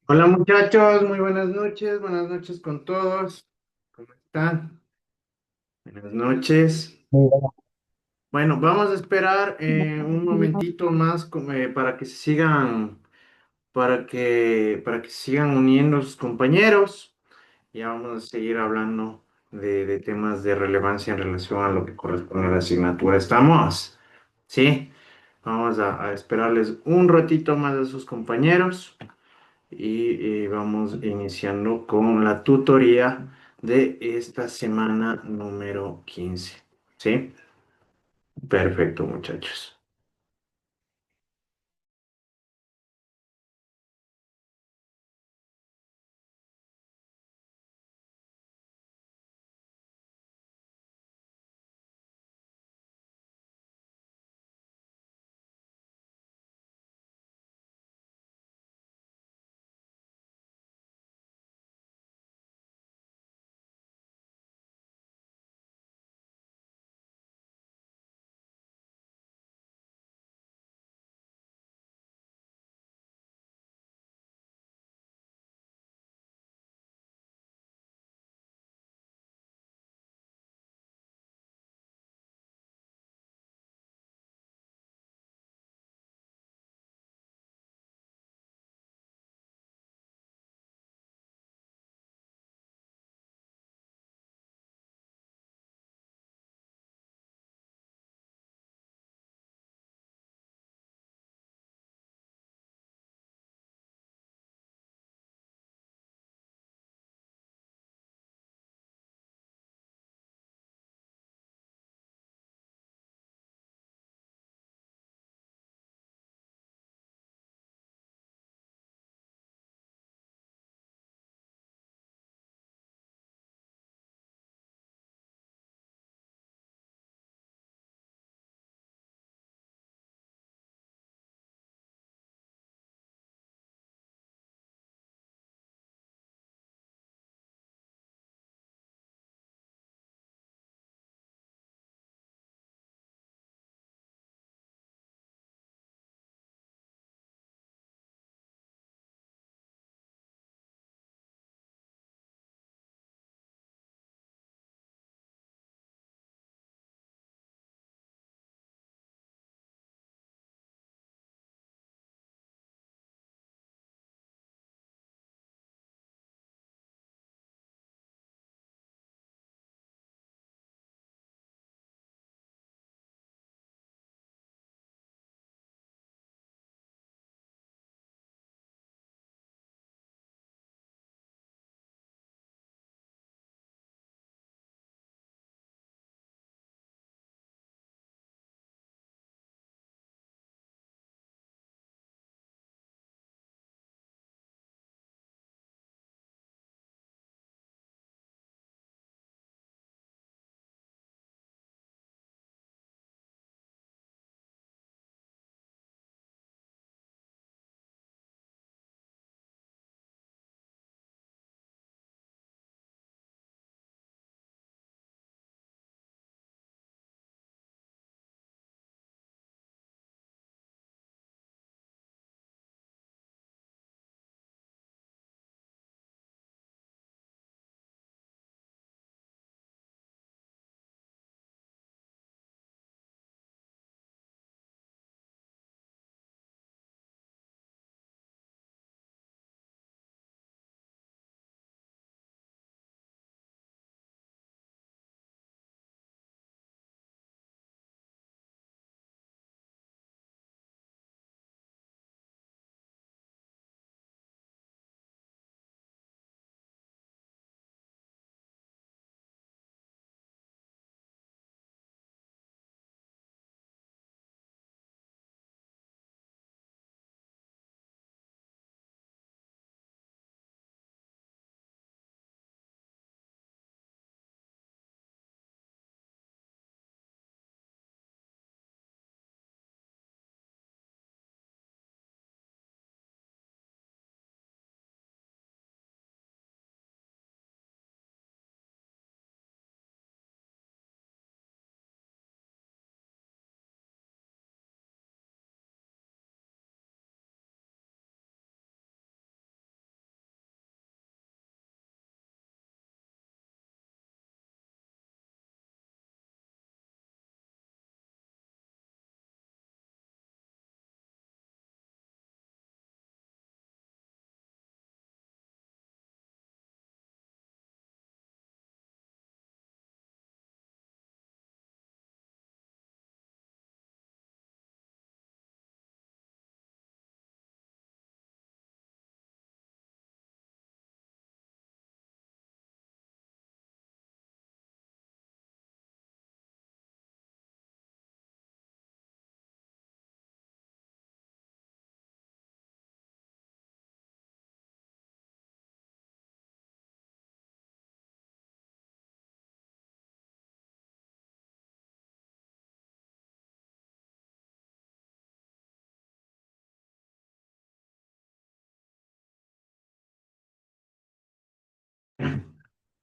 Hola muchachos, muy buenas noches con todos. ¿Cómo están? Buenas noches. Muy bueno. Bueno, vamos a esperar un momentito más para que se sigan, para que se sigan uniendo sus compañeros. Ya vamos a seguir hablando de temas de relevancia en relación a lo que corresponde a la asignatura. ¿Estamos? Sí, vamos a esperarles un ratito más a sus compañeros. Y vamos iniciando con la tutoría de esta semana número 15. ¿Sí? Perfecto, muchachos.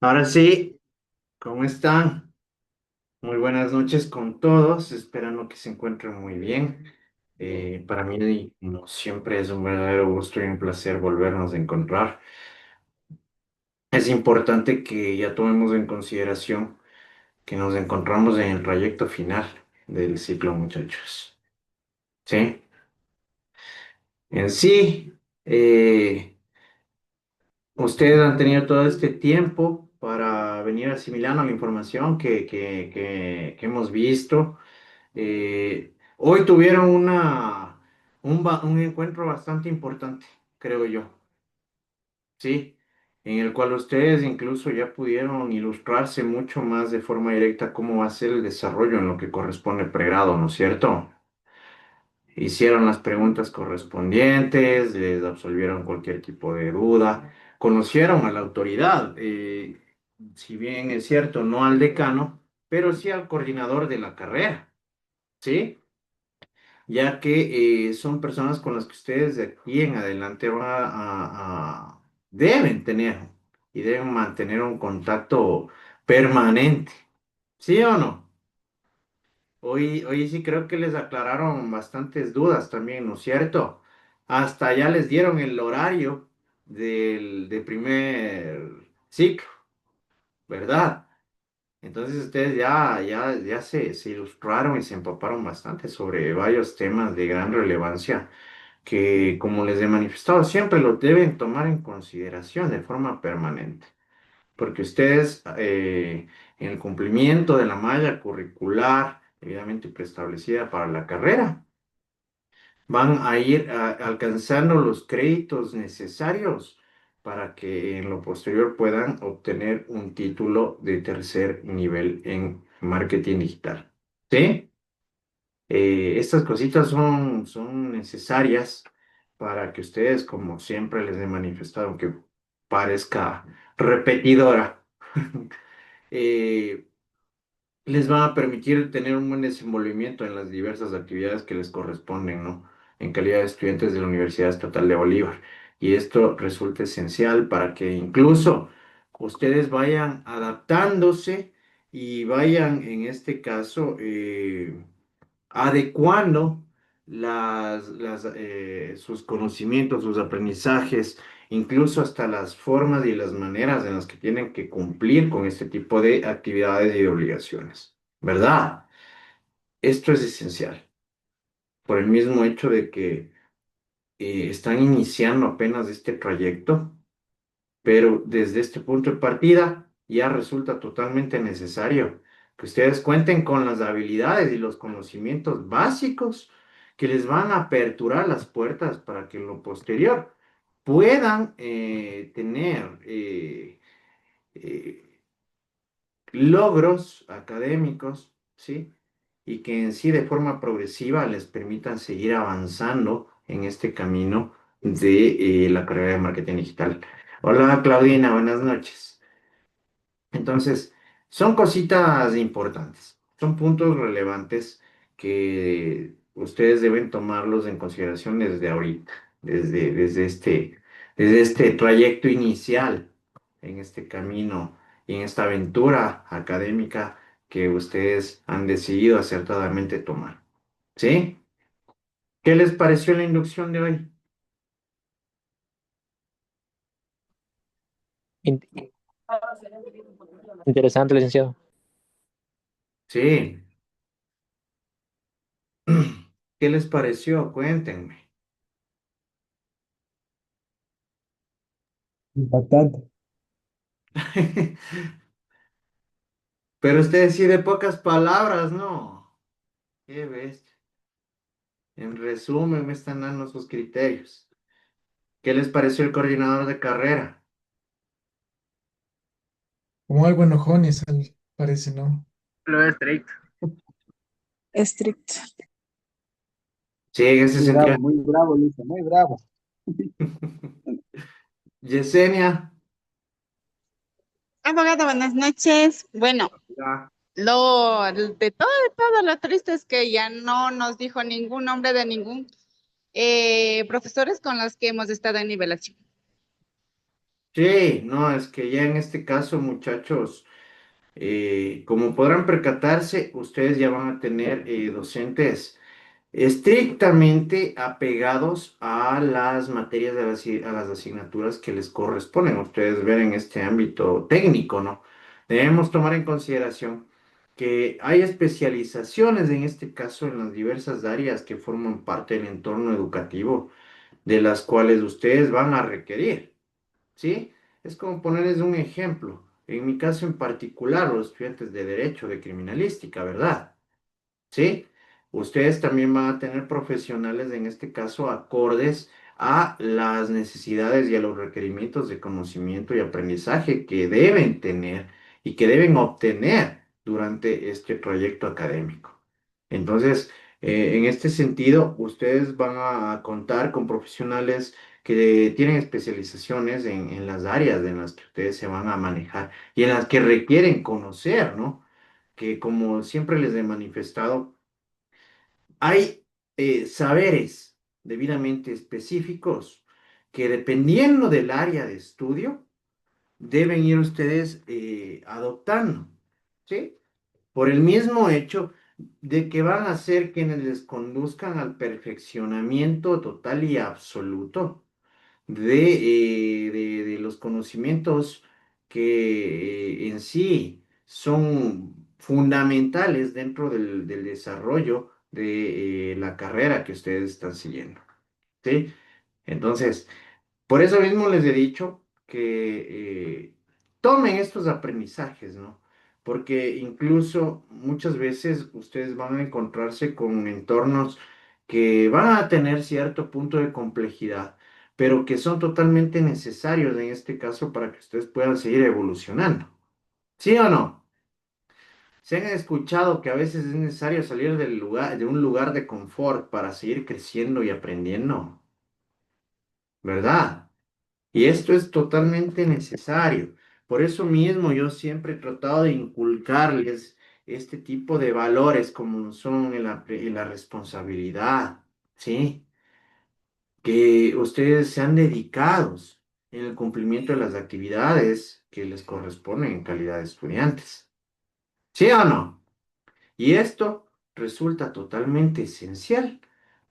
Ahora sí, ¿cómo están? Muy buenas noches con todos, esperando que se encuentren muy bien. Para mí, como siempre, es un verdadero gusto y un placer volvernos a encontrar. Es importante que ya tomemos en consideración que nos encontramos en el trayecto final del ciclo, muchachos. ¿Sí? En sí, ustedes han tenido todo este tiempo para venir asimilando la información que hemos visto. Hoy tuvieron un encuentro bastante importante, creo yo, ¿sí? En el cual ustedes incluso ya pudieron ilustrarse mucho más de forma directa cómo va a ser el desarrollo en lo que corresponde pregrado, ¿no es cierto? Hicieron las preguntas correspondientes, les absolvieron cualquier tipo de duda, conocieron a la autoridad, si bien es cierto, no al decano, pero sí al coordinador de la carrera, ¿sí? Ya que son personas con las que ustedes de aquí en adelante deben tener y deben mantener un contacto permanente, ¿sí o no? Hoy sí creo que les aclararon bastantes dudas también, ¿no es cierto? Hasta ya les dieron el horario del primer ciclo, ¿verdad? Entonces ustedes ya se ilustraron y se empaparon bastante sobre varios temas de gran relevancia que, como les he manifestado, siempre lo deben tomar en consideración de forma permanente, porque ustedes, en el cumplimiento de la malla curricular debidamente preestablecida para la carrera, van a ir alcanzando los créditos necesarios para que en lo posterior puedan obtener un título de tercer nivel en marketing digital. ¿Sí? Estas cositas son necesarias para que ustedes, como siempre les he manifestado, aunque parezca repetidora, eh, les van a permitir tener un buen desenvolvimiento en las diversas actividades que les corresponden, ¿no? En calidad de estudiantes de la Universidad Estatal de Bolívar. Y esto resulta esencial para que incluso ustedes vayan adaptándose y vayan, en este caso, adecuando sus conocimientos, sus aprendizajes, incluso hasta las formas y las maneras en las que tienen que cumplir con este tipo de actividades y de obligaciones, ¿verdad? Esto es esencial, por el mismo hecho de que están iniciando apenas este trayecto, pero desde este punto de partida ya resulta totalmente necesario que ustedes cuenten con las habilidades y los conocimientos básicos que les van a aperturar las puertas para que en lo posterior puedan tener eh, logros académicos, ¿sí? Y que en sí de forma progresiva les permitan seguir avanzando en este camino de la carrera de marketing digital. Hola Claudina, buenas noches. Entonces, son cositas importantes, son puntos relevantes que ustedes deben tomarlos en consideración desde ahorita, desde este trayecto inicial, en este camino y en esta aventura académica que ustedes han decidido acertadamente tomar. ¿Sí? ¿Qué les pareció la inducción de hoy? In- Interesante, licenciado. Sí. ¿Qué les pareció? Cuéntenme. Impactante. Pero usted decide pocas palabras, ¿no? Qué bestia. En resumen, me están dando sus criterios. ¿Qué les pareció el coordinador de carrera? Como algo enojones, parece, ¿no? Lo estricto. Estricto. Sí, en ese sentido. Muy bravo, Luisa, muy bravo. Yesenia. Abogado, buenas noches. Bueno, Ya. de todo lo triste es que ya no nos dijo ningún nombre de ningún profesores con los que hemos estado en nivelación. Sí, no, es que ya en este caso, muchachos, como podrán percatarse, ustedes ya van a tener docentes estrictamente apegados a las materias a las asignaturas que les corresponden. Ustedes ven en este ámbito técnico, ¿no? Debemos tomar en consideración que hay especializaciones, en este caso, en las diversas áreas que forman parte del entorno educativo, de las cuales ustedes van a requerir. ¿Sí? Es como ponerles un ejemplo. En mi caso en particular, los estudiantes de Derecho, de Criminalística, ¿verdad? ¿Sí? Ustedes también van a tener profesionales, en este caso, acordes a las necesidades y a los requerimientos de conocimiento y aprendizaje que deben tener y que deben obtener durante este proyecto académico. Entonces, en este sentido, ustedes van a contar con profesionales que tienen especializaciones en las áreas en las que ustedes se van a manejar y en las que requieren conocer, ¿no? Que como siempre les he manifestado, hay saberes debidamente específicos que dependiendo del área de estudio, deben ir ustedes adoptando, ¿sí? Por el mismo hecho de que van a ser quienes les conduzcan al perfeccionamiento total y absoluto de los conocimientos que en sí son fundamentales dentro del desarrollo de la carrera que ustedes están siguiendo. ¿Sí? Entonces, por eso mismo les he dicho que tomen estos aprendizajes, ¿no? Porque incluso muchas veces ustedes van a encontrarse con entornos que van a tener cierto punto de complejidad, pero que son totalmente necesarios en este caso para que ustedes puedan seguir evolucionando. ¿Sí o no? Se han escuchado que a veces es necesario salir del lugar, de un lugar de confort para seguir creciendo y aprendiendo, ¿verdad? Y esto es totalmente necesario. Por eso mismo yo siempre he tratado de inculcarles este tipo de valores como son la responsabilidad, ¿sí? Que ustedes sean dedicados en el cumplimiento de las actividades que les corresponden en calidad de estudiantes. ¿Sí o no? Y esto resulta totalmente esencial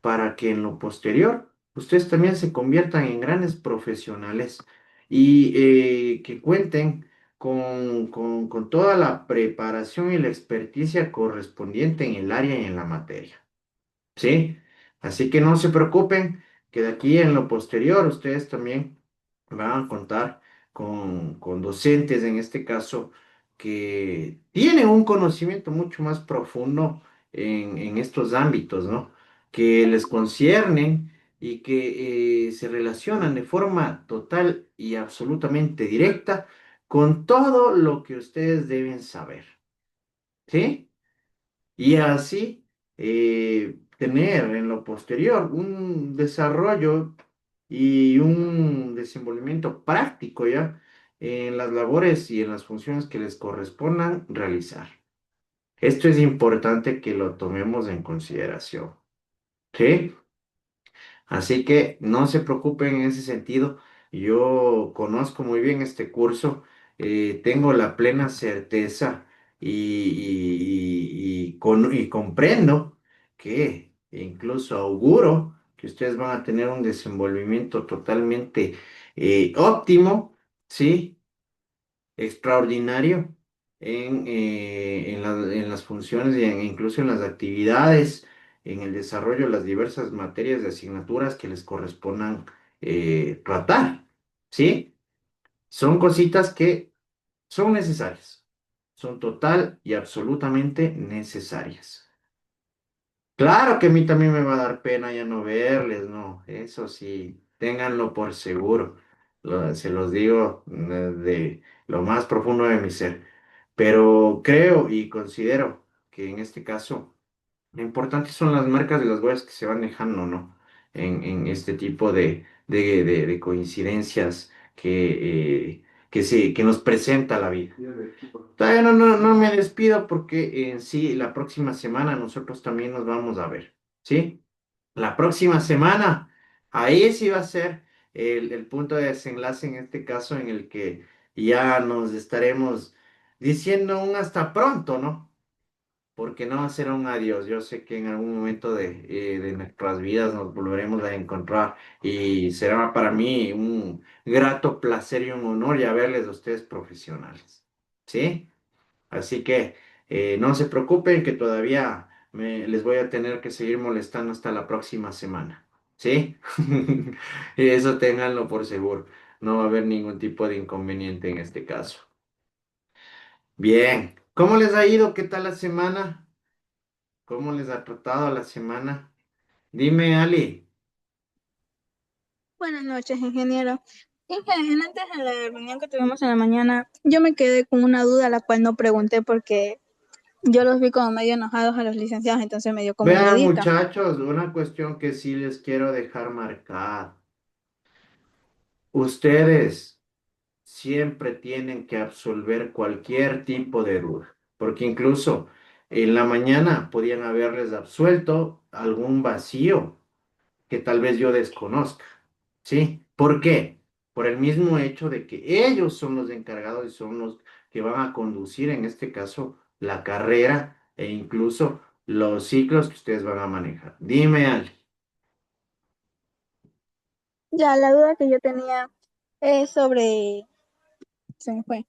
para que en lo posterior ustedes también se conviertan en grandes profesionales y que cuenten con toda la preparación y la experticia correspondiente en el área y en la materia. ¿Sí? Así que no se preocupen, que de aquí en lo posterior ustedes también van a contar con docentes, en este caso, que tienen un conocimiento mucho más profundo en estos ámbitos, ¿no? Que les conciernen y que se relacionan de forma total y absolutamente directa con todo lo que ustedes deben saber. ¿Sí? Y así tener en lo posterior un desarrollo y un desenvolvimiento práctico ya en las labores y en las funciones que les correspondan realizar. Esto es importante que lo tomemos en consideración. ¿Sí? Así que no se preocupen en ese sentido. Yo conozco muy bien este curso, tengo la plena certeza y comprendo que incluso auguro que ustedes van a tener un desenvolvimiento totalmente óptimo, ¿sí? Extraordinario en las funciones y incluso en las actividades, en el desarrollo de las diversas materias de asignaturas que les correspondan tratar, ¿sí? Son cositas que son necesarias, son total y absolutamente necesarias. Claro que a mí también me va a dar pena ya no verles, ¿no? Eso sí, ténganlo por seguro. Se los digo de lo más profundo de mi ser. Pero creo y considero que en este caso lo importante son las marcas de las huellas que se van dejando, ¿no? En este tipo de coincidencias que nos presenta la vida. Todavía no me despido porque en sí, la próxima semana nosotros también nos vamos a ver, ¿sí? La próxima semana, ahí sí va a ser el punto de desenlace en este caso en el que ya nos estaremos diciendo un hasta pronto, ¿no? Porque no va a ser un adiós. Yo sé que en algún momento de nuestras vidas nos volveremos a encontrar y será para mí un grato placer y un honor ya verles a ustedes profesionales. ¿Sí? Así que no se preocupen que todavía les voy a tener que seguir molestando hasta la próxima semana. ¿Sí? Y eso ténganlo por seguro. No va a haber ningún tipo de inconveniente en este caso. Bien. ¿Cómo les ha ido? ¿Qué tal la semana? ¿Cómo les ha tratado la semana? Dime, Ali. Buenas noches, ingeniero. Ingeniero, antes de la reunión que tuvimos en la mañana, yo me quedé con una duda, la cual no pregunté porque yo los vi como medio enojados a los licenciados, entonces me dio como Vean, miedito. muchachos, una cuestión que sí les quiero dejar marcada. Ustedes siempre tienen que absolver cualquier tipo de duda, porque incluso en la mañana podían haberles absuelto algún vacío que tal vez yo desconozca, ¿sí? ¿Por qué? Por el mismo hecho de que ellos son los encargados y son los que van a conducir, en este caso, la carrera e incluso los ciclos que ustedes van a manejar. Dime, Ali. Ya, la duda que yo tenía es sobre, se me fue,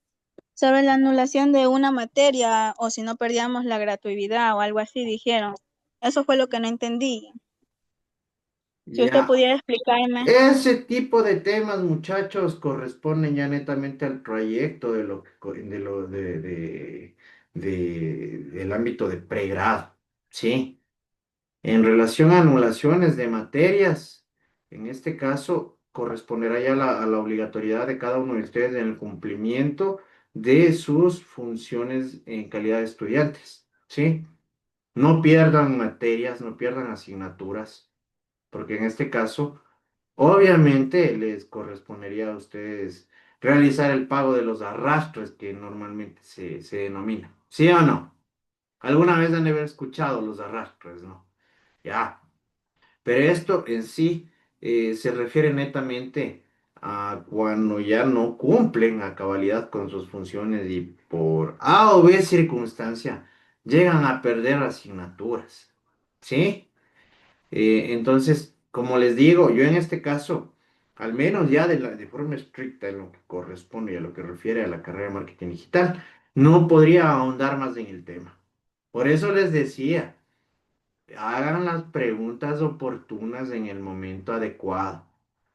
sobre la anulación de una materia o si no perdíamos la gratuidad o algo así, dijeron. Eso fue lo que no entendí. Si usted Ya, pudiera explicarme. ese tipo de temas, muchachos, corresponden ya netamente al trayecto de lo que de lo del ámbito de pregrado, ¿sí? En relación a anulaciones de materias, en este caso corresponderá ya a la obligatoriedad de cada uno de ustedes en el cumplimiento de sus funciones en calidad de estudiantes, ¿sí? No pierdan materias, no pierdan asignaturas, porque en este caso obviamente les correspondería a ustedes realizar el pago de los arrastres que normalmente se denomina. ¿Sí o no? Alguna vez han de haber escuchado los arrastres, ¿no? Ya. Pero esto en sí se refiere netamente a cuando ya no cumplen a cabalidad con sus funciones y por A o B circunstancia llegan a perder asignaturas. ¿Sí? Entonces, como les digo, yo en este caso, al menos ya de forma estricta en lo que corresponde y a lo que refiere a la carrera de marketing digital, no podría ahondar más en el tema. Por eso les decía, hagan las preguntas oportunas en el momento adecuado.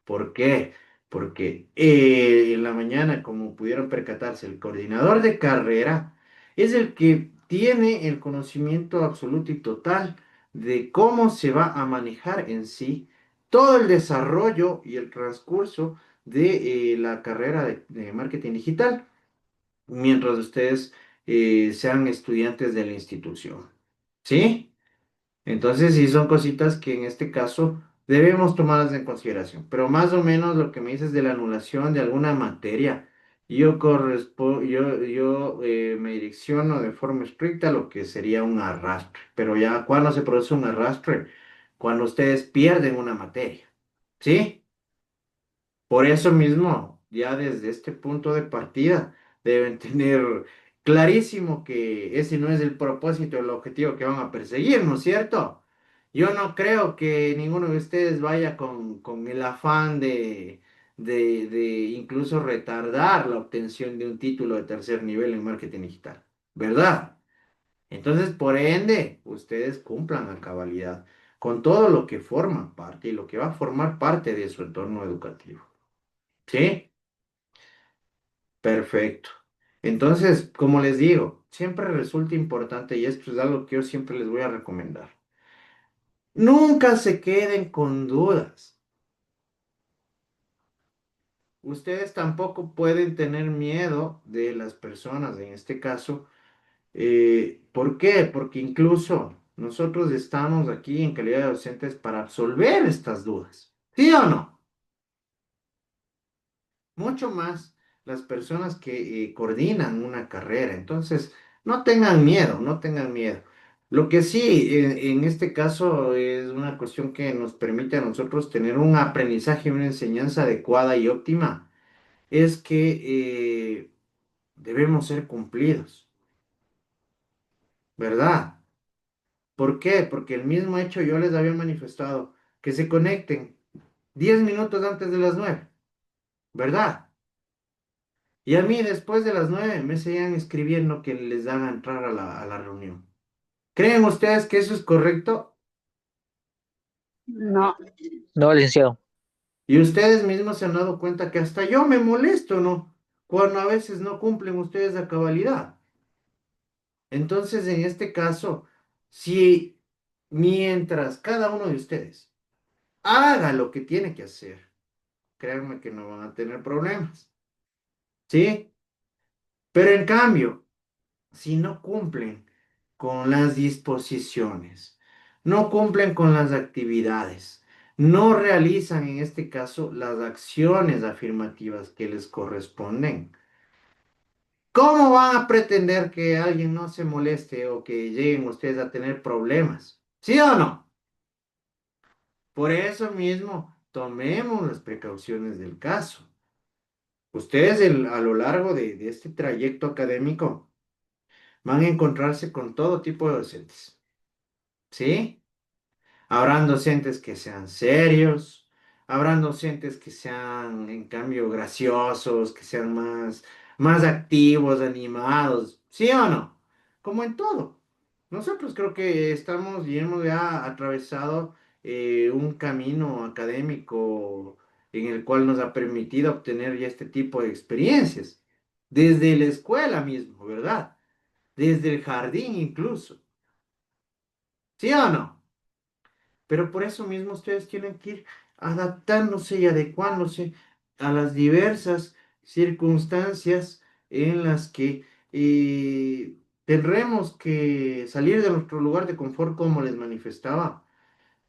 ¿Por qué? Porque en la mañana, como pudieron percatarse, el coordinador de carrera es el que tiene el conocimiento absoluto y total de cómo se va a manejar en sí todo el desarrollo y el transcurso de la carrera de marketing digital, mientras ustedes sean estudiantes de la institución. ¿Sí? Entonces, sí son cositas que en este caso debemos tomarlas en consideración. Pero más o menos lo que me dices de la anulación de alguna materia, yo me direcciono de forma estricta a lo que sería un arrastre. Pero ya, ¿cuándo se produce un arrastre? Cuando ustedes pierden una materia. ¿Sí? Por eso mismo, ya desde este punto de partida, deben tener clarísimo que ese no es el propósito, el objetivo que van a perseguir, ¿no es cierto? Yo no creo que ninguno de ustedes vaya con el afán de incluso retardar la obtención de un título de tercer nivel en marketing digital, ¿verdad? Entonces, por ende, ustedes cumplan a cabalidad con todo lo que forma parte y lo que va a formar parte de su entorno educativo. ¿Sí? Perfecto. Entonces, como les digo, siempre resulta importante y esto es algo que yo siempre les voy a recomendar. Nunca se queden con dudas. Ustedes tampoco pueden tener miedo de las personas, en este caso. ¿Por qué? Porque incluso nosotros estamos aquí en calidad de docentes para absolver estas dudas. ¿Sí o no? Mucho más las personas que coordinan una carrera. Entonces, no tengan miedo, no tengan miedo. Lo que sí, en este caso es una cuestión que nos permite a nosotros tener un aprendizaje y una enseñanza adecuada y óptima, es que debemos ser cumplidos, ¿verdad? ¿Por qué? Porque el mismo hecho yo les había manifestado que se conecten 10 minutos antes de las 9, ¿verdad? Y a mí después de las 9 me seguían escribiendo que les haga entrar a la reunión. ¿Creen ustedes que eso es correcto? No, No, licenciado. Y ustedes mismos se han dado cuenta que hasta yo me molesto, ¿no? Cuando a veces no cumplen ustedes a cabalidad. Entonces, en este caso, si mientras cada uno de ustedes haga lo que tiene que hacer, créanme que no van a tener problemas, ¿sí? Pero en cambio, si no cumplen con las disposiciones, no cumplen con las actividades, no realizan en este caso las acciones afirmativas que les corresponden, ¿cómo van a pretender que alguien no se moleste o que lleguen ustedes a tener problemas? ¿Sí o no? Por eso mismo, tomemos las precauciones del caso. Ustedes a lo largo de este trayecto académico van a encontrarse con todo tipo de docentes, ¿sí? Habrán docentes que sean serios, habrán docentes que sean, en cambio, graciosos, que sean más activos, animados, ¿sí o no? Como en todo. Nosotros creo que estamos y hemos ya atravesado un camino académico en el cual nos ha permitido obtener ya este tipo de experiencias. Desde la escuela mismo, ¿verdad? Desde el jardín incluso. ¿Sí o no? Pero por eso mismo ustedes tienen que ir adaptándose y adecuándose a las diversas circunstancias en las que tendremos que salir de nuestro lugar de confort, como les manifestaba,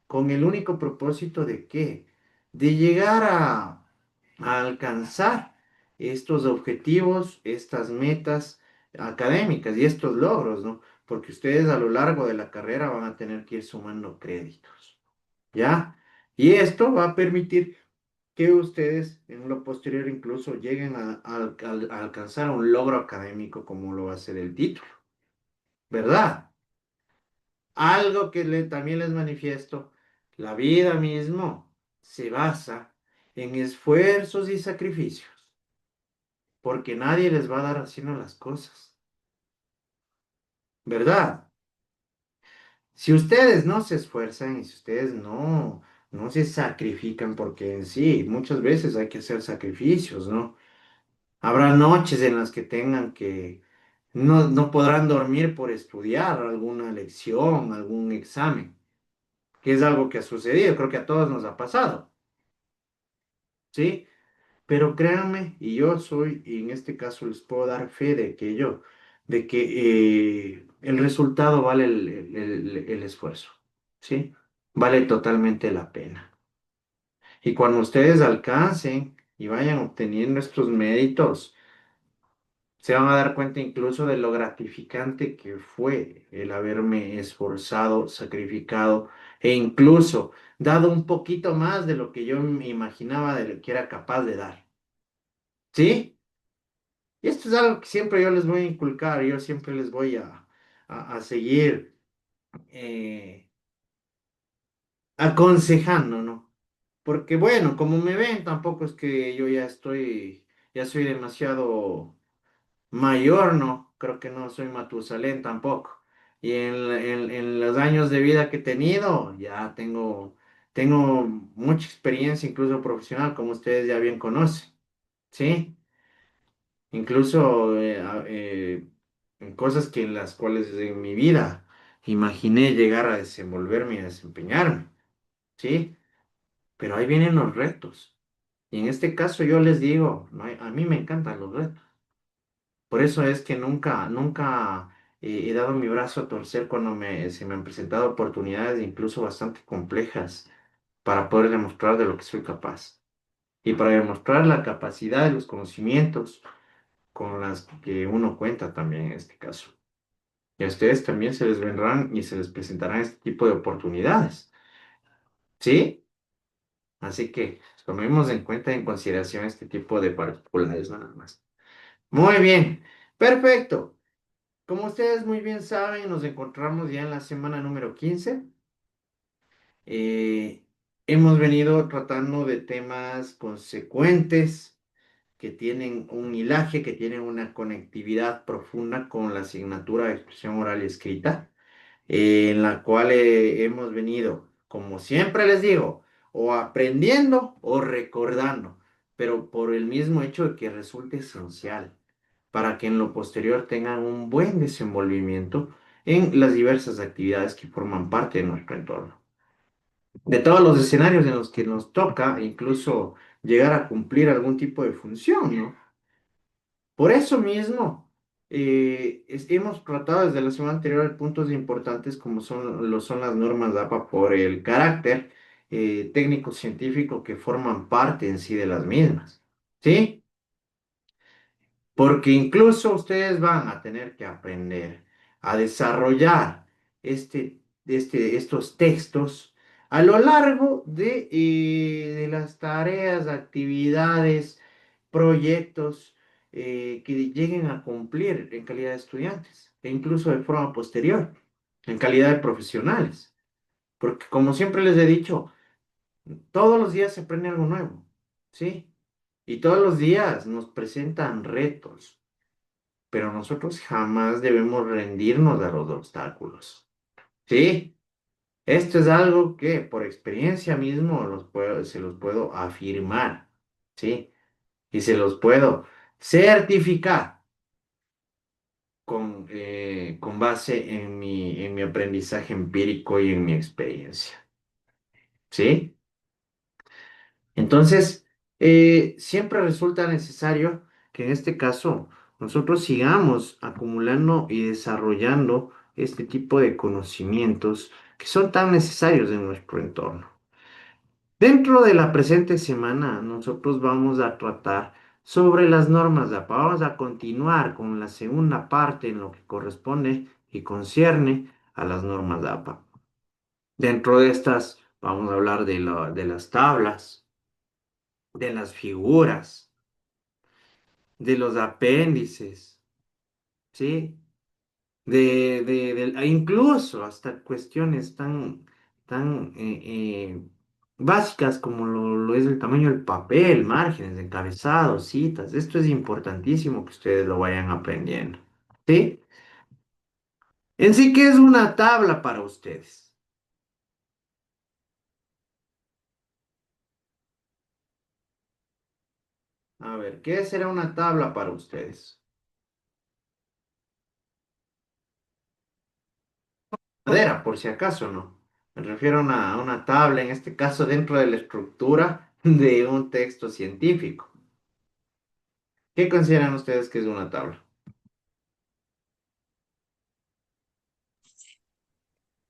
con el único propósito de qué, de llegar a alcanzar estos objetivos, estas metas académicas y estos logros, ¿no? Porque ustedes a lo largo de la carrera van a tener que ir sumando créditos. ¿Ya? Y esto va a permitir que ustedes en lo posterior incluso lleguen a alcanzar un logro académico como lo va a ser el título, ¿verdad? Algo que también les manifiesto, la vida mismo se basa en esfuerzos y sacrificios, porque nadie les va a dar haciendo las cosas, ¿verdad? Si ustedes no se esfuerzan y si ustedes no se sacrifican, porque en sí muchas veces hay que hacer sacrificios, ¿no? Habrá noches en las que tengan que, no podrán dormir por estudiar alguna lección, algún examen, que es algo que ha sucedido, creo que a todos nos ha pasado, ¿sí? Pero créanme, y yo soy, y en este caso les puedo dar fe de que el resultado vale el esfuerzo, ¿sí? Vale totalmente la pena. Y cuando ustedes alcancen y vayan obteniendo estos méritos, se van a dar cuenta incluso de lo gratificante que fue el haberme esforzado, sacrificado e incluso dado un poquito más de lo que yo me imaginaba de lo que era capaz de dar. ¿Sí? Y esto es algo que siempre yo les voy a inculcar, yo siempre les voy a seguir eh, aconsejando, ¿no? Porque bueno, como me ven, tampoco es que yo ya soy demasiado mayor, ¿no? Creo que no soy Matusalén tampoco. Y en los años de vida que he tenido, ya tengo mucha experiencia, incluso profesional, como ustedes ya bien conocen, ¿sí? Incluso en cosas que en las cuales en mi vida imaginé llegar a desenvolverme y a desempeñarme, ¿sí? Pero ahí vienen los retos. Y en este caso yo les digo, a mí me encantan los retos. Por eso es que nunca he dado mi brazo a torcer cuando se me han presentado oportunidades incluso bastante complejas para poder demostrar de lo que soy capaz. Y para demostrar la capacidad y los conocimientos con las que uno cuenta también en este caso. Y a ustedes también se les vendrán y se les presentarán este tipo de oportunidades. ¿Sí? Así que tomemos en cuenta, en consideración este tipo de particulares nada más. Muy bien, perfecto. Como ustedes muy bien saben, nos encontramos ya en la semana número 15. Eh, Hemos venido tratando de temas consecuentes que tienen un hilaje, que tienen una conectividad profunda con la asignatura de expresión oral y escrita, en la cual hemos venido, como siempre les digo, o aprendiendo o recordando, pero por el mismo hecho de que resulte esencial para que en lo posterior tengan un buen desenvolvimiento en las diversas actividades que forman parte de nuestro entorno. De todos los escenarios en los que nos toca incluso llegar a cumplir algún tipo de función, ¿no? Por eso mismo, hemos tratado desde la semana anterior puntos importantes como son las normas de APA por el carácter técnico-científico que forman parte en sí de las mismas, ¿sí? Porque incluso ustedes van a tener que aprender a desarrollar estos textos a lo largo de las tareas, actividades, proyectos que lleguen a cumplir en calidad de estudiantes e incluso de forma posterior, en calidad de profesionales. Porque como siempre les he dicho, todos los días se aprende algo nuevo, ¿sí? Y todos los días nos presentan retos, pero nosotros jamás debemos rendirnos a los obstáculos. ¿Sí? Esto es algo que por experiencia mismo se los puedo afirmar. ¿Sí? Y se los puedo certificar con base en mi aprendizaje empírico y en mi experiencia. ¿Sí? Entonces, siempre resulta necesario que en este caso nosotros sigamos acumulando y desarrollando este tipo de conocimientos que son tan necesarios en nuestro entorno. Dentro de la presente semana, nosotros vamos a tratar sobre las normas de APA. Vamos a continuar con la segunda parte en lo que corresponde y concierne a las normas de APA. Dentro de estas, vamos a hablar de las tablas, de las figuras, de los apéndices, ¿sí? Incluso hasta cuestiones tan básicas como lo es el tamaño del papel, márgenes, encabezados, citas. Esto es importantísimo que ustedes lo vayan aprendiendo, ¿sí? En sí, ¿qué es una tabla para ustedes? A ver, ¿qué será una tabla para ustedes? Madera, por si acaso, ¿no? Me refiero a una tabla, en este caso dentro de la estructura de un texto científico. ¿Qué consideran ustedes que es una tabla?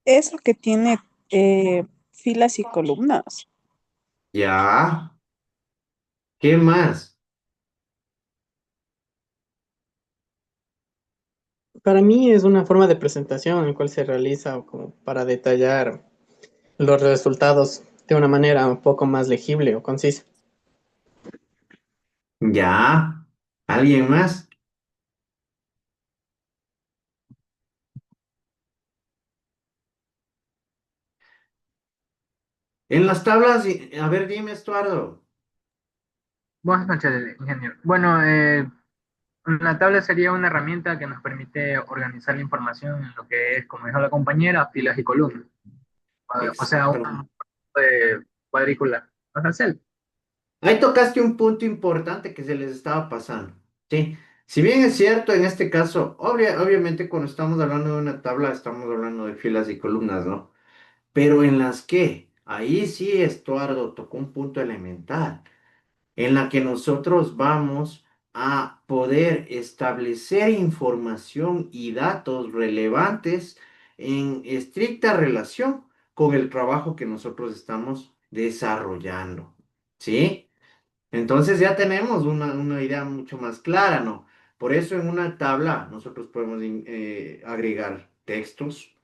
Eso que tiene filas y columnas. Ya, ¿qué más? Para mí es una forma de presentación en la cual se realiza como para detallar los resultados de una manera un poco más legible o concisa. Ya, ¿alguien más? En las tablas, a ver, dime, Estuardo. Buenas noches, ingeniero. Bueno, una tabla sería una herramienta que nos permite organizar la información en lo que es, como dijo la compañera, filas y columnas. O sea, un Exacto. cuadrícula. O sea, cel. Ahí tocaste un punto importante que se les estaba pasando. Sí, si bien es cierto, en este caso, obviamente cuando estamos hablando de una tabla, estamos hablando de filas y columnas, ¿no? Pero en las que, ahí sí Estuardo tocó un punto elemental, en la que nosotros vamos a poder establecer información y datos relevantes en estricta relación con el trabajo que nosotros estamos desarrollando. ¿Sí? Entonces ya tenemos una idea mucho más clara, ¿no? Por eso en una tabla nosotros podemos agregar textos,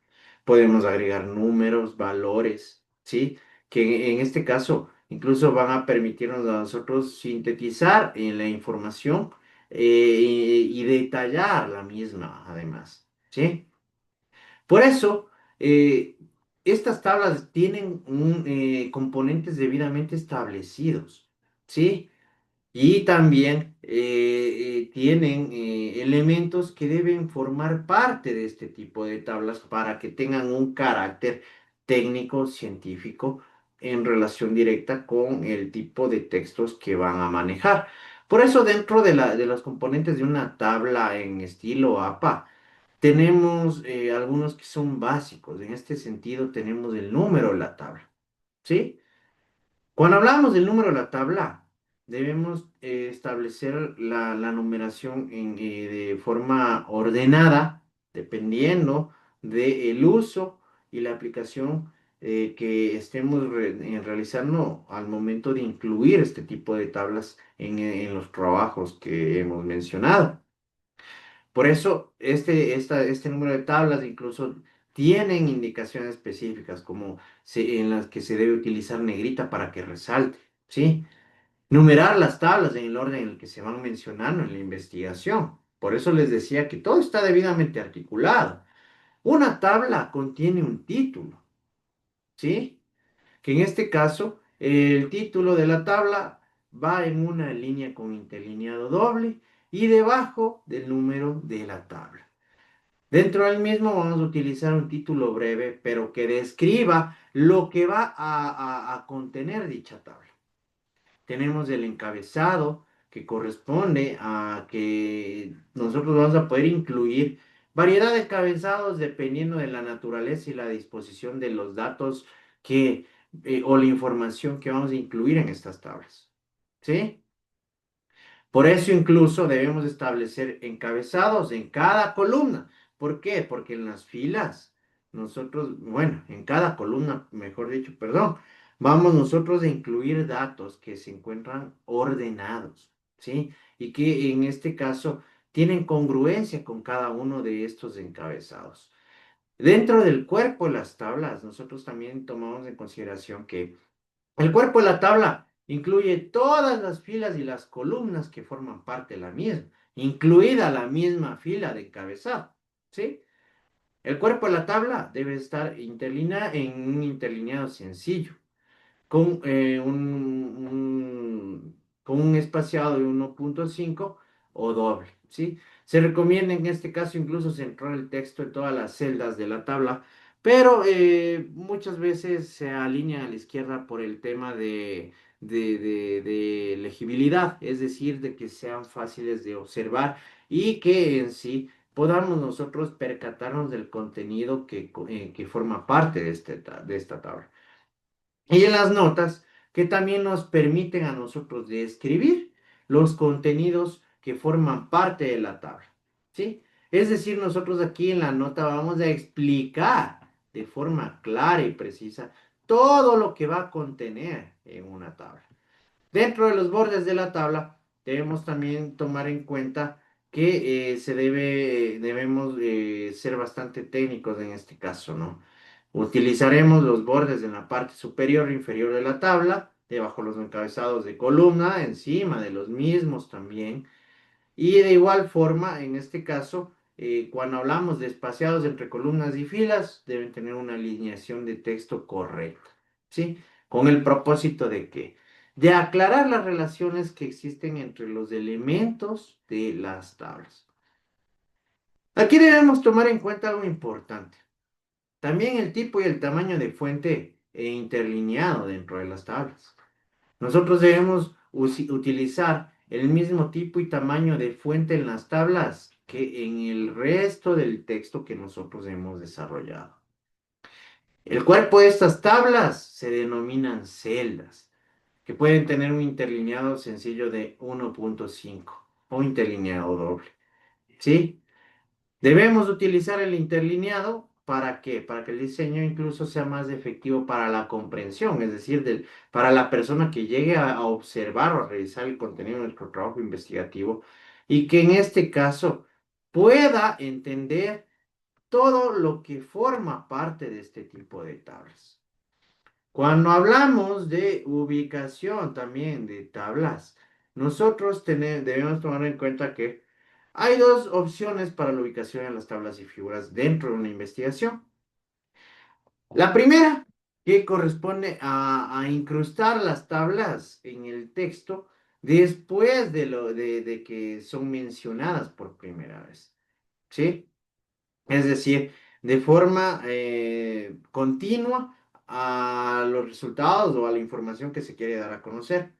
podemos agregar números, valores, ¿sí? Que en este caso incluso van a permitirnos a nosotros sintetizar la información y detallar la misma, además, ¿sí? Por eso, estas tablas tienen componentes debidamente establecidos, ¿sí? Y también tienen elementos que deben formar parte de este tipo de tablas para que tengan un carácter técnico, científico, en relación directa con el tipo de textos que van a manejar. Por eso, dentro de los componentes de una tabla en estilo APA, tenemos algunos que son básicos. En este sentido, tenemos el número de la tabla, ¿sí? Cuando hablamos del número de la tabla, debemos establecer la numeración de forma ordenada, dependiendo del uso y la aplicación que estemos realizando al momento de incluir este tipo de tablas en los trabajos que hemos mencionado. Por eso, este número de tablas incluso tienen indicaciones específicas, como en las que se debe utilizar negrita para que resalte, ¿sí? Numerar las tablas en el orden en el que se van mencionando en la investigación. Por eso les decía que todo está debidamente articulado. Una tabla contiene un título, ¿sí? Que en este caso, el título de la tabla va en una línea con interlineado doble y debajo del número de la tabla. Dentro del mismo vamos a utilizar un título breve, pero que describa lo que va a contener dicha tabla. Tenemos el encabezado, que corresponde a que nosotros vamos a poder incluir variedad de encabezados dependiendo de la naturaleza y la disposición de los datos o la información que vamos a incluir en estas tablas. ¿Sí? Por eso incluso debemos establecer encabezados en cada columna. ¿Por qué? Porque en las filas, nosotros, bueno, en cada columna, mejor dicho, perdón, vamos nosotros a incluir datos que se encuentran ordenados, ¿sí? Y que en este caso tienen congruencia con cada uno de estos encabezados. Dentro del cuerpo de las tablas, nosotros también tomamos en consideración que el cuerpo de la tabla incluye todas las filas y las columnas que forman parte de la misma, incluida la misma fila de encabezado, ¿sí? El cuerpo de la tabla debe estar en un interlineado sencillo con, con un espaciado de 1.5 o doble, ¿sí? Se recomienda en este caso incluso centrar el texto en todas las celdas de la tabla, pero muchas veces se alinea a la izquierda por el tema de legibilidad, es decir, de que sean fáciles de observar y que en sí podamos nosotros percatarnos del contenido que forma parte de esta tabla. Y en las notas que también nos permiten a nosotros describir los contenidos que forman parte de la tabla, ¿sí? Es decir, nosotros aquí en la nota vamos a explicar de forma clara y precisa todo lo que va a contener en una tabla. Dentro de los bordes de la tabla debemos también tomar en cuenta que debemos ser bastante técnicos en este caso, ¿no? Utilizaremos los bordes en la parte superior e inferior de la tabla, debajo los encabezados de columna, encima de los mismos también. Y de igual forma, en este caso, cuando hablamos de espaciados entre columnas y filas, deben tener una alineación de texto correcta, ¿sí? Con el propósito de que, de aclarar las relaciones que existen entre los elementos de las tablas. Aquí debemos tomar en cuenta algo importante. También el tipo y el tamaño de fuente interlineado dentro de las tablas. Nosotros debemos utilizar el mismo tipo y tamaño de fuente en las tablas que en el resto del texto que nosotros hemos desarrollado. El cuerpo de estas tablas se denominan celdas, que pueden tener un interlineado sencillo de 1.5 o interlineado doble. ¿Sí? Debemos utilizar el interlineado ¿para qué? Para que el diseño incluso sea más efectivo para la comprensión, es decir, para la persona que llegue a observar o a revisar el contenido de nuestro trabajo investigativo, y que en este caso pueda entender todo lo que forma parte de este tipo de tablas. Cuando hablamos de ubicación también de tablas, nosotros debemos tomar en cuenta que hay dos opciones para la ubicación en las tablas y figuras dentro de una investigación. La primera, que corresponde a incrustar las tablas en el texto después de que son mencionadas por primera vez. ¿Sí? Es decir, de forma continua a los resultados o a la información que se quiere dar a conocer.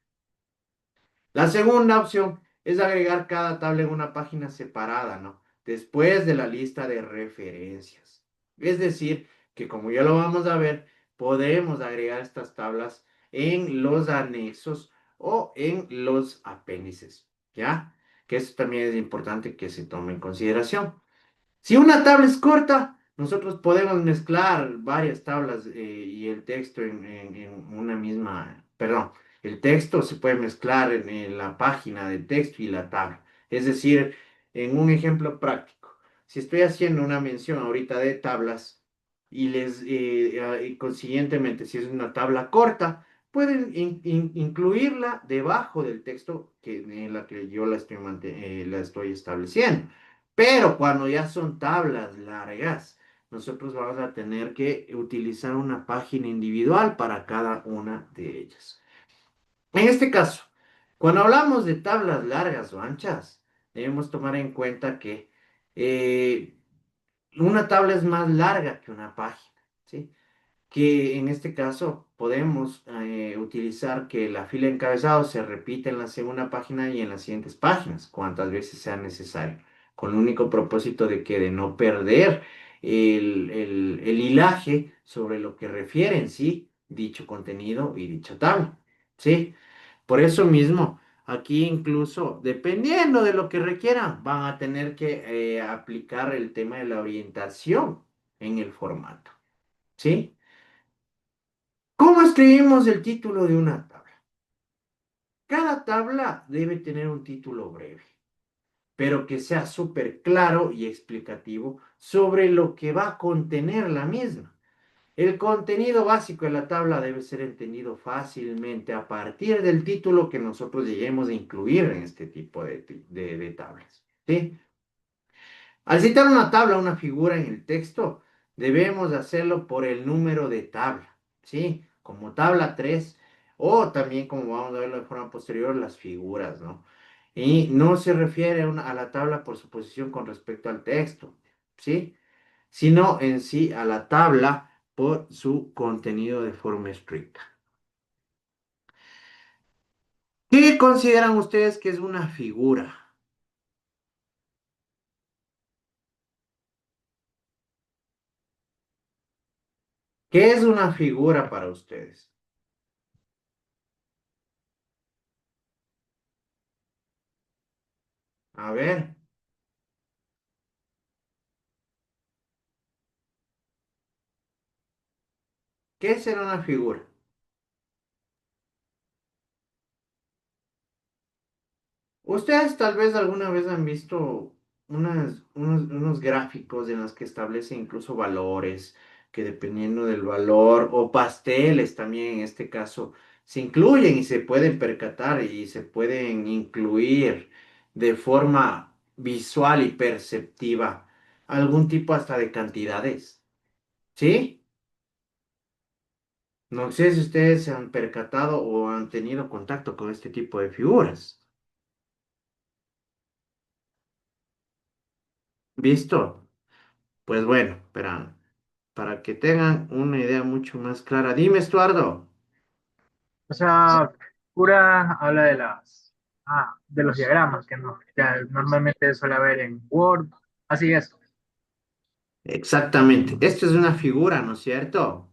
La segunda opción es agregar cada tabla en una página separada, ¿no? Después de la lista de referencias. Es decir, que como ya lo vamos a ver, podemos agregar estas tablas en los anexos o en los apéndices, ¿ya? Que eso también es importante que se tome en consideración. Si una tabla es corta, nosotros podemos mezclar varias tablas y el texto en una misma, perdón, el texto se puede mezclar en la página del texto y la tabla. Es decir, en un ejemplo práctico, si estoy haciendo una mención ahorita de tablas y consiguientemente, si es una tabla corta, pueden incluirla debajo del texto en la que yo la estoy estableciendo. Pero cuando ya son tablas largas, nosotros vamos a tener que utilizar una página individual para cada una de ellas. En este caso, cuando hablamos de tablas largas o anchas, debemos tomar en cuenta que eh, una tabla es más larga que una página, ¿sí? Que en este caso podemos utilizar que la fila de encabezado se repite en la segunda página y en las siguientes páginas, cuantas veces sea necesario, con el único propósito de no perder el hilaje sobre lo que refiere en sí dicho contenido y dicha tabla, ¿sí? Por eso mismo, aquí incluso, dependiendo de lo que requieran, van a tener que aplicar el tema de la orientación en el formato, ¿sí? ¿Cómo escribimos el título de una tabla? Cada tabla debe tener un título breve, pero que sea súper claro y explicativo sobre lo que va a contener la misma. El contenido básico de la tabla debe ser entendido fácilmente a partir del título que nosotros lleguemos a incluir en este tipo de tablas, ¿sí? Al citar una tabla, una figura en el texto, debemos hacerlo por el número de tabla, ¿sí? Como tabla 3 o también como vamos a verlo de forma posterior, las figuras, ¿no? Y no se refiere a la tabla por su posición con respecto al texto, ¿sí? Sino en sí a la tabla por su contenido de forma estricta. ¿Qué consideran ustedes que es una figura? ¿Qué es una figura para ustedes? A ver, ¿qué será una figura? Ustedes tal vez alguna vez han visto unos gráficos en los que establece incluso valores, que dependiendo del valor, o pasteles también en este caso, se incluyen y se pueden percatar y se pueden incluir de forma visual y perceptiva algún tipo hasta de cantidades, ¿sí? No sé si ustedes se han percatado o han tenido contacto con este tipo de figuras. ¿Visto? Pues bueno, para que tengan una idea mucho más clara. Dime, Estuardo. O sea, pura habla de de los diagramas que normalmente suele haber en Word. Así es. Exactamente. Esto es una figura, ¿no es cierto?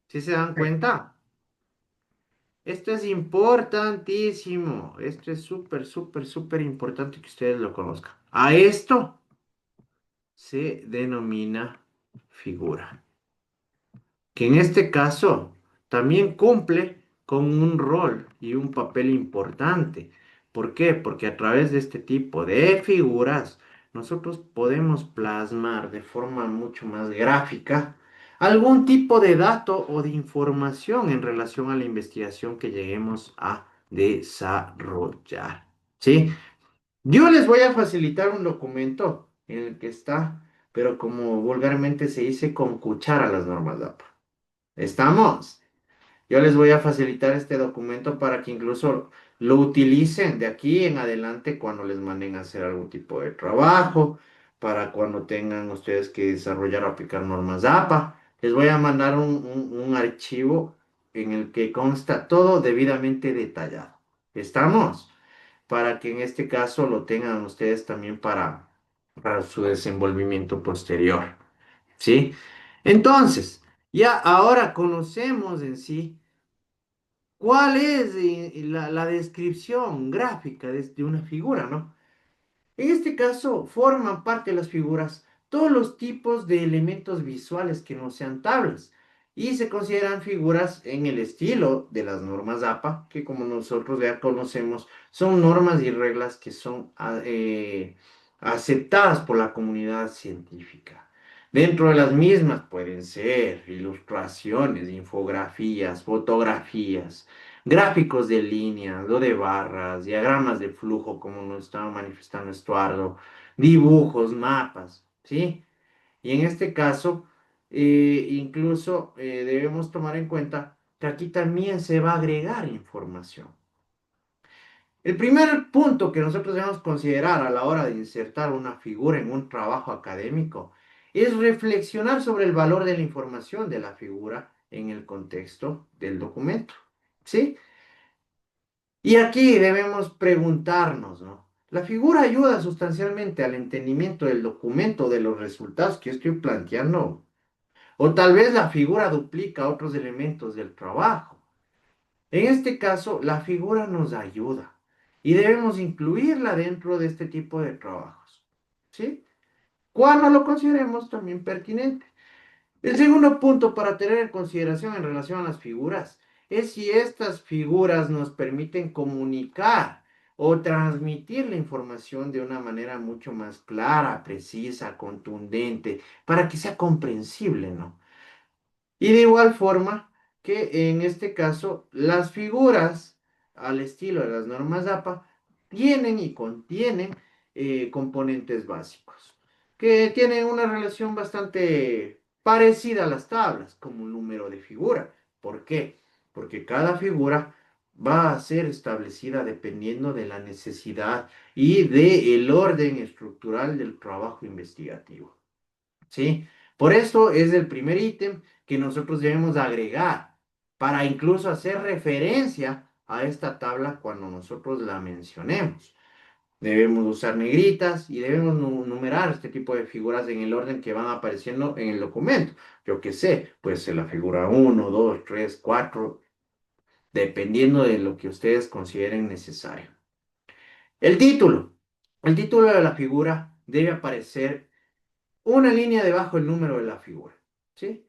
¿Sí se dan Sí. cuenta? Esto es importantísimo. Esto es súper, súper, súper importante que ustedes lo conozcan. A esto se denomina figura, que en este caso también cumple con un rol y un papel importante, ¿Por qué? Porque a través de este tipo de figuras nosotros podemos plasmar de forma mucho más gráfica algún tipo de dato o de información en relación a la investigación que lleguemos a desarrollar. ¿Sí? Yo les voy a facilitar un documento en el que está, pero como vulgarmente se dice, con cuchara las normas DAPA. ¿Estamos? Yo les voy a facilitar este documento para que incluso lo utilicen de aquí en adelante cuando les manden a hacer algún tipo de trabajo, para cuando tengan ustedes que desarrollar o aplicar normas APA. Les voy a mandar un archivo en el que consta todo debidamente detallado. ¿Estamos? Para que en este caso lo tengan ustedes también para su desenvolvimiento posterior. ¿Sí? Entonces, ya ahora conocemos en sí cuál es la descripción gráfica de una figura, ¿no? En este caso, forman parte de las figuras todos los tipos de elementos visuales que no sean tablas y se consideran figuras en el estilo de las normas APA, que como nosotros ya conocemos, son normas y reglas que son aceptadas por la comunidad científica. Dentro de las mismas pueden ser ilustraciones, infografías, fotografías, gráficos de líneas o de barras, diagramas de flujo, como nos estaba manifestando Estuardo, dibujos, mapas, ¿sí? Y en este caso, incluso debemos tomar en cuenta que aquí también se va a agregar información. El primer punto que nosotros debemos considerar a la hora de insertar una figura en un trabajo académico es reflexionar sobre el valor de la información de la figura en el contexto del documento, ¿sí? Y aquí debemos preguntarnos, ¿no? ¿La figura ayuda sustancialmente al entendimiento del documento, de los resultados que estoy planteando? O tal vez la figura duplica otros elementos del trabajo. En este caso, la figura nos ayuda y debemos incluirla dentro de este tipo de trabajos, ¿sí? Cuando lo consideremos también pertinente. El segundo punto para tener en consideración en relación a las figuras es si estas figuras nos permiten comunicar o transmitir la información de una manera mucho más clara, precisa, contundente, para que sea comprensible, ¿no? Y de igual forma que en este caso las figuras al estilo de las normas APA tienen y contienen componentes básicos que tienen una relación bastante parecida a las tablas, como un número de figura. ¿Por qué? Porque cada figura va a ser establecida dependiendo de la necesidad y del orden estructural del trabajo investigativo. ¿Sí? Por eso es el primer ítem que nosotros debemos agregar para incluso hacer referencia a esta tabla cuando nosotros la mencionemos. Debemos usar negritas y debemos numerar este tipo de figuras en el orden que van apareciendo en el documento. Yo qué sé, puede ser la figura 1, 2, 3, 4, dependiendo de lo que ustedes consideren necesario. El título. El título de la figura debe aparecer una línea debajo del número de la figura, ¿sí?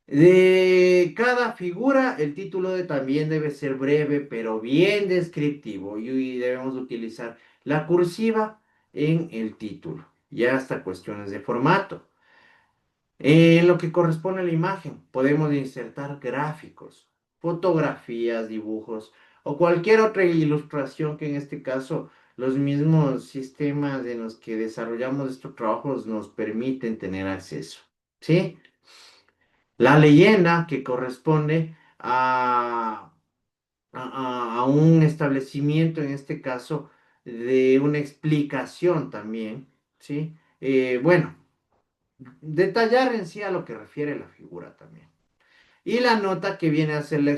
De cada figura, el título también debe ser breve, pero bien descriptivo, y debemos utilizar la cursiva en el título, ya hasta cuestiones de formato. En lo que corresponde a la imagen, podemos insertar gráficos, fotografías, dibujos o cualquier otra ilustración que en este caso los mismos sistemas en los que desarrollamos estos trabajos nos permiten tener acceso. ¿Sí? La leyenda que corresponde a un establecimiento, en este caso, de una explicación también. ¿Sí? Bueno, detallar en sí a lo que refiere la figura también. Y la nota que viene a ser la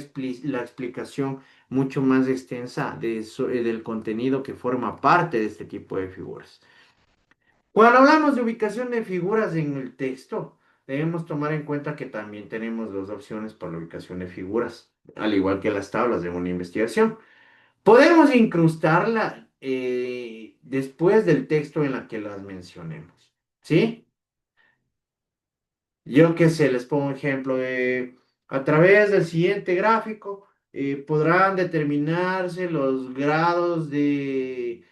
explicación mucho más extensa del contenido que forma parte de este tipo de figuras. Cuando hablamos de ubicación de figuras en el texto, debemos tomar en cuenta que también tenemos dos opciones para la ubicación de figuras, al igual que las tablas de una investigación. Podemos incrustarla después del texto en la que las mencionemos. ¿Sí? Yo que sé, les pongo un ejemplo de, a través del siguiente gráfico, podrán determinarse los grados de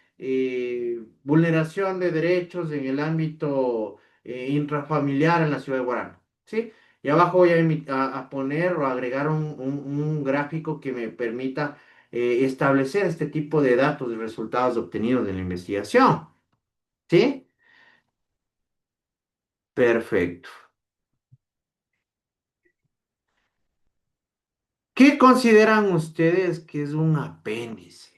vulneración de derechos en el ámbito intrafamiliar en la ciudad de Guaranda, ¿sí? Y abajo voy a poner o agregar un gráfico que me permita establecer este tipo de datos y resultados obtenidos de la investigación, ¿sí? Perfecto. ¿Qué consideran ustedes que es un apéndice?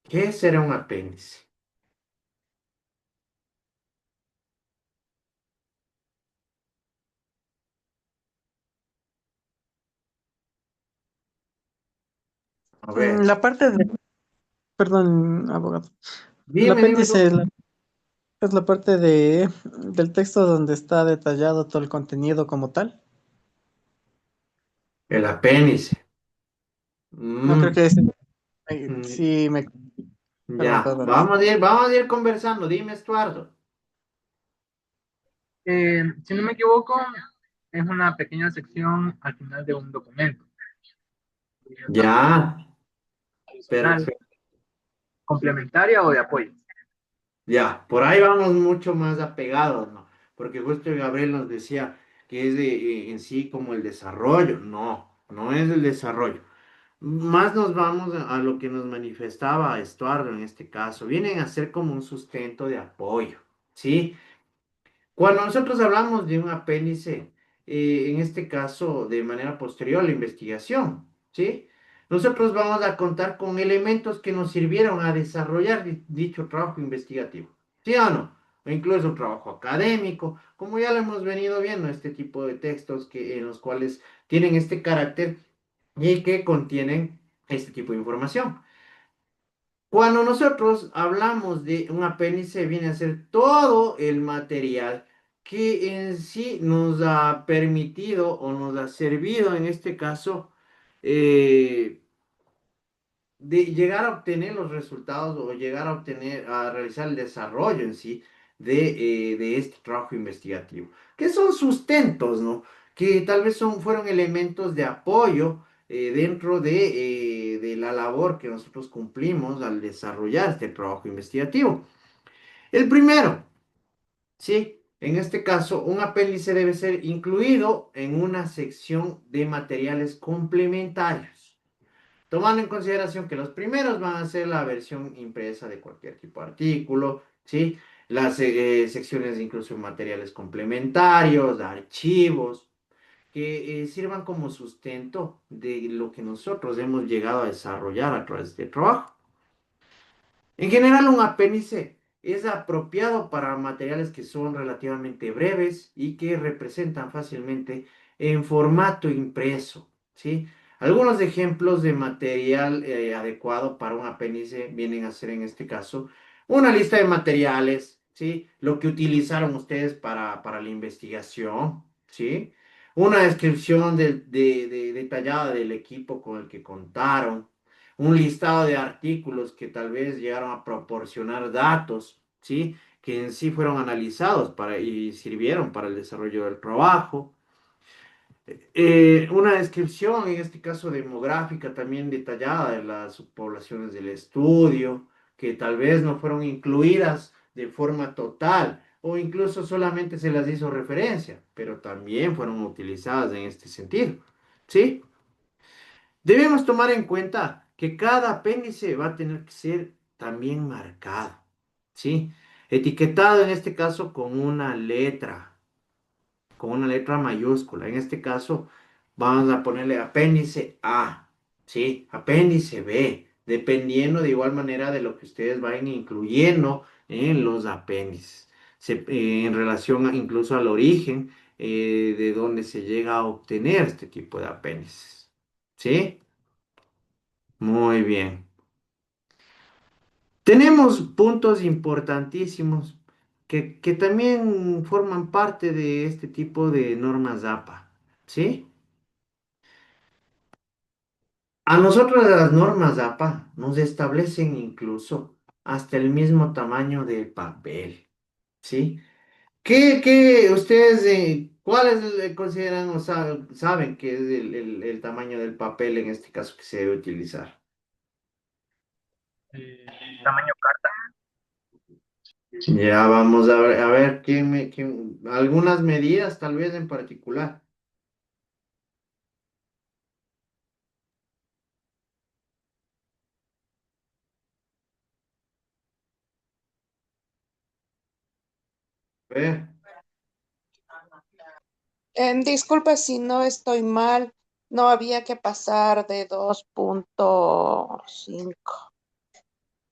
¿Qué será un apéndice? A ver, La parte de, perdón, abogado. El dime, dime apéndice tú. es la parte del texto donde está detallado todo el contenido como tal. El apéndice. No creo Mm, que es, mm, sí, perdón, ya, perdón. vamos a ir conversando. Dime, Estuardo. Si no me equivoco, es una pequeña sección al final de un documento. Ya, Adicional, perfecto. complementaria o de apoyo. Ya, por ahí vamos mucho más apegados, ¿no? Porque justo Gabriel nos decía que es en sí como el desarrollo. No, no es el desarrollo. Más nos vamos a lo que nos manifestaba Estuardo en este caso. Vienen a ser como un sustento de apoyo, ¿sí? Cuando nosotros hablamos de un apéndice, en este caso de manera posterior a la investigación, ¿sí? Nosotros vamos a contar con elementos que nos sirvieron a desarrollar dicho trabajo investigativo, ¿sí o no? O incluso un trabajo académico, como ya lo hemos venido viendo, este tipo de textos en los cuales tienen este carácter y que contienen este tipo de información. Cuando nosotros hablamos de un apéndice, viene a ser todo el material que en sí nos ha permitido o nos ha servido, en este caso, eh, de llegar a obtener los resultados o llegar a obtener, a realizar el desarrollo en sí de este trabajo investigativo, que son sustentos, ¿no? Que tal vez fueron elementos de apoyo dentro de la labor que nosotros cumplimos al desarrollar este trabajo investigativo. El primero, ¿sí? En este caso, un apéndice debe ser incluido en una sección de materiales complementarios. Tomando en consideración que los primeros van a ser la versión impresa de cualquier tipo de artículo, ¿sí? Las secciones de incluso materiales complementarios, archivos, que sirvan como sustento de lo que nosotros hemos llegado a desarrollar a través de este trabajo. En general, un apéndice es apropiado para materiales que son relativamente breves y que representan fácilmente en formato impreso, ¿sí? Algunos ejemplos de material adecuado para un apéndice vienen a ser en este caso una lista de materiales, ¿sí? Lo que utilizaron ustedes para la investigación, ¿sí? Una descripción detallada del equipo con el que contaron, un listado de artículos que tal vez llegaron a proporcionar datos, ¿sí? Que en sí fueron analizados y sirvieron para el desarrollo del trabajo. Una descripción, en este caso demográfica, también detallada de las poblaciones del estudio, que tal vez no fueron incluidas de forma total o incluso solamente se las hizo referencia, pero también fueron utilizadas en este sentido, ¿sí? Debemos tomar en cuenta que cada apéndice va a tener que ser también marcado, ¿sí? Etiquetado en este caso con una letra mayúscula. En este caso vamos a ponerle apéndice A, ¿sí? Apéndice B, dependiendo de igual manera de lo que ustedes vayan incluyendo en los apéndices, en relación incluso al origen de donde se llega a obtener este tipo de apéndices, ¿sí? Muy bien. Tenemos puntos importantísimos que también forman parte de este tipo de normas APA, ¿sí? A nosotros las normas APA nos establecen incluso hasta el mismo tamaño del papel, ¿sí? ¿Qué ustedes, cuál es consideran o saben que es el tamaño del papel en este caso que se debe utilizar? Tamaño carta. Ya vamos a ver algunas medidas tal vez en particular. A ver, Disculpe si no estoy mal, no había que pasar de 2.5,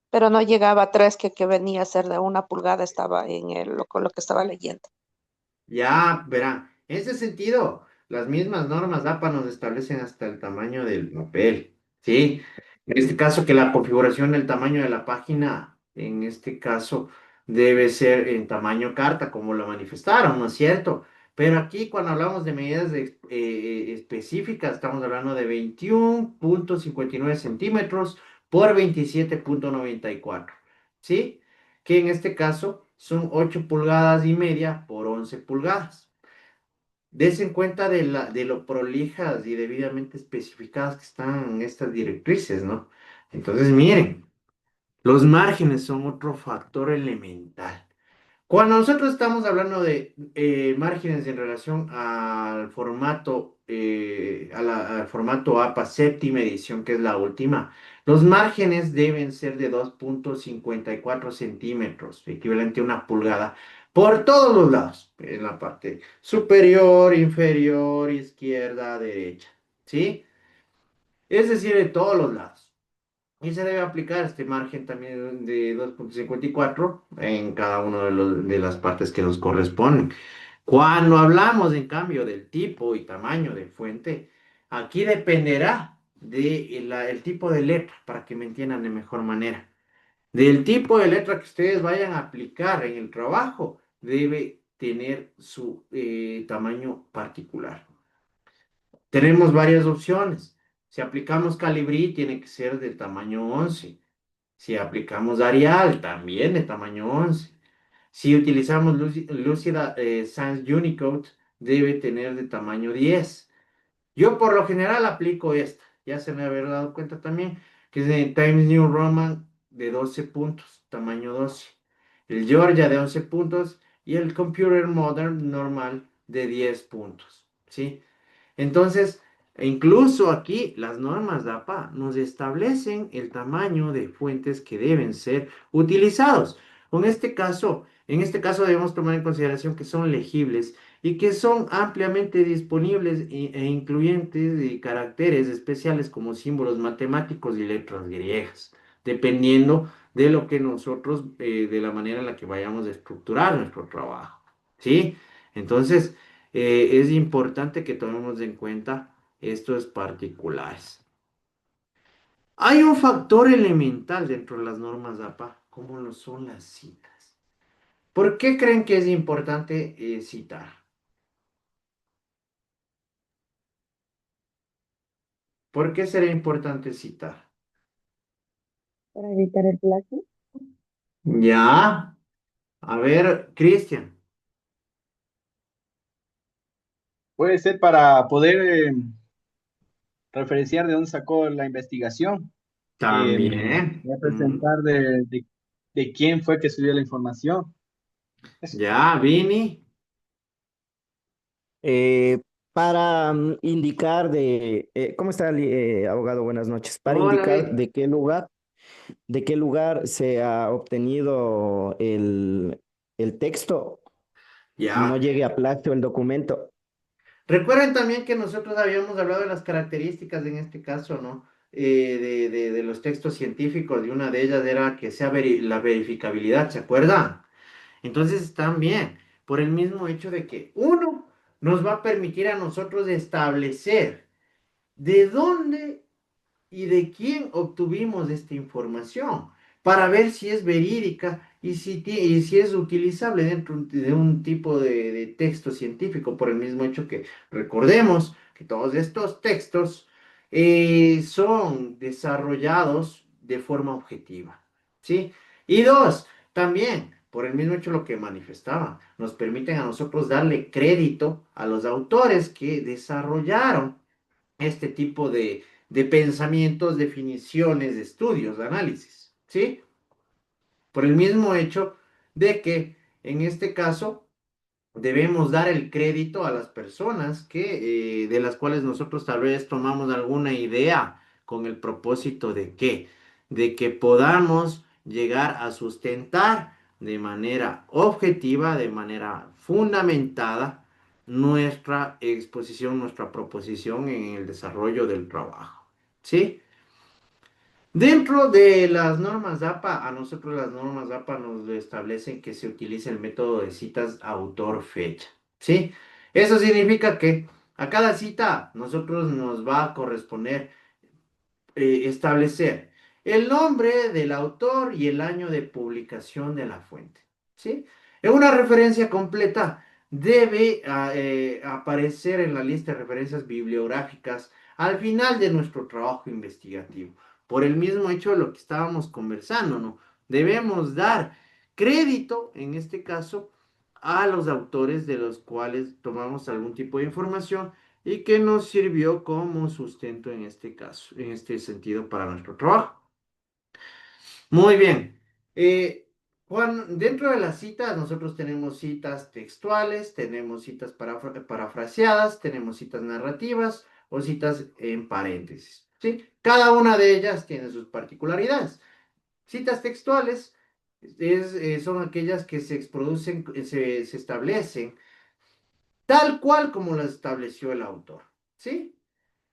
pero no llegaba a 3 que venía a ser de 1 pulgada, estaba en con lo que estaba leyendo. ya verán, en ese sentido, las mismas normas APA nos establecen hasta el tamaño del papel, ¿sí? En este caso, que la configuración del tamaño de la página, en este caso, debe ser en tamaño carta, como lo manifestaron, ¿no es cierto? Pero aquí, cuando hablamos de medidas específicas, estamos hablando de 21.59 centímetros por 27.94, ¿sí? Que en este caso son 8 pulgadas y media por 11 pulgadas. Desen cuenta de lo prolijas y debidamente especificadas que están estas directrices, ¿no? Entonces, miren, los márgenes son otro factor elemental. Cuando nosotros estamos hablando de márgenes en relación al formato, al formato APA séptima edición, que es la última, los márgenes deben ser de 2.54 centímetros, equivalente a 1 pulgada, por todos los lados, en la parte superior, inferior, izquierda, derecha, ¿sí? Es decir, de todos los lados. Y se debe aplicar este margen también de 2.54 en cada una de las partes que nos corresponden. Cuando hablamos, en cambio, del tipo y tamaño de fuente, aquí dependerá del tipo de letra, para que me entiendan de mejor manera. Del tipo de letra que ustedes vayan a aplicar en el trabajo, debe tener su tamaño particular. Tenemos varias opciones. Si aplicamos Calibri, tiene que ser del tamaño 11. Si aplicamos Arial, también de tamaño 11. Si utilizamos Lucida Sans Unicode, debe tener de tamaño 10. Yo por lo general aplico esta. Ya se me había dado cuenta también que es de Times New Roman de 12 puntos, tamaño 12. El Georgia de 11 puntos y el Computer Modern normal de 10 puntos. ¿Sí? Entonces, incluso aquí las normas de APA nos establecen el tamaño de fuentes que deben ser utilizados. En este caso debemos tomar en consideración que son legibles y que son ampliamente disponibles e incluyentes de caracteres especiales como símbolos matemáticos y letras griegas, dependiendo de lo que nosotros, de la manera en la que vayamos a estructurar nuestro trabajo. ¿Sí? Entonces, es importante que tomemos en cuenta estos particulares. Hay un factor elemental dentro de las normas APA, como lo son las citas. ¿Por qué creen que es importante citar? ¿Por qué será importante citar? Para evitar el plagio. Ya, a ver, Cristian, Puede ser para poder referenciar de dónde sacó la investigación, también. representar de quién fue que subió la información. Eso. Ya, Vini, Eh, para indicar ¿cómo está, abogado? Buenas noches. Para hola, indicar Vini. de qué lugar se ha obtenido el texto y no Ya. llegue a plagio el documento. Recuerden también que nosotros habíamos hablado de las características en este caso, ¿no? De los textos científicos y una de ellas era que sea la verificabilidad, ¿se acuerdan? Entonces están bien, por el mismo hecho de que uno nos va a permitir a nosotros establecer de dónde y de quién obtuvimos esta información para ver si es verídica y si es utilizable dentro de un tipo de texto científico, por el mismo hecho que recordemos que todos estos textos son desarrollados de forma objetiva, ¿sí? Y dos, también por el mismo hecho lo que manifestaba, nos permiten a nosotros darle crédito a los autores que desarrollaron este tipo de pensamientos, definiciones, de estudios, de análisis, ¿sí? Por el mismo hecho de que en este caso debemos dar el crédito a las personas de las cuales nosotros tal vez tomamos alguna idea con el propósito de que podamos llegar a sustentar de manera objetiva, de manera fundamentada, nuestra exposición, nuestra proposición en el desarrollo del trabajo. ¿Sí? Dentro de las normas DAPA, a nosotros las normas DAPA nos establecen que se utilice el método de citas autor-fecha, ¿sí? Eso significa que a cada cita nosotros nos va a corresponder establecer el nombre del autor y el año de publicación de la fuente, ¿sí? En una referencia completa debe aparecer en la lista de referencias bibliográficas al final de nuestro trabajo investigativo. Por el mismo hecho de lo que estábamos conversando, ¿no? Debemos dar crédito, en este caso, a los autores de los cuales tomamos algún tipo de información y que nos sirvió como sustento en este caso, en este sentido para nuestro trabajo. Muy bien. Juan, dentro de las citas, nosotros tenemos citas textuales, tenemos citas parafraseadas, tenemos citas narrativas o citas en paréntesis, ¿sí? Cada una de ellas tiene sus particularidades. Citas textuales son aquellas que se establecen tal cual como las estableció el autor, ¿sí?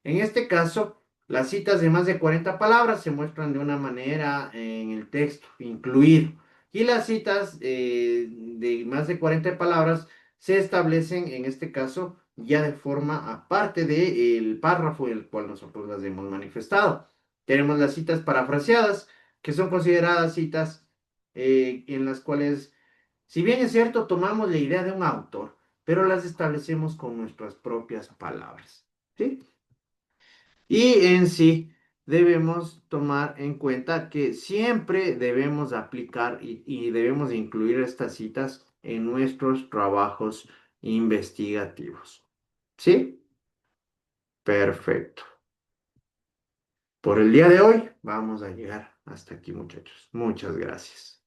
En este caso, las citas de más de 40 palabras se muestran de una manera en el texto incluido y las citas de más de 40 palabras se establecen en este caso ya de forma aparte del párrafo en el cual nosotros las hemos manifestado. Tenemos las citas parafraseadas, que son consideradas citas en las cuales, si bien es cierto, tomamos la idea de un autor, pero las establecemos con nuestras propias palabras. ¿Sí? Y en sí debemos tomar en cuenta que siempre debemos aplicar y debemos de incluir estas citas en nuestros trabajos investigativos. ¿Sí? Perfecto. Por el día de hoy vamos a llegar hasta aquí, muchachos. Muchas gracias.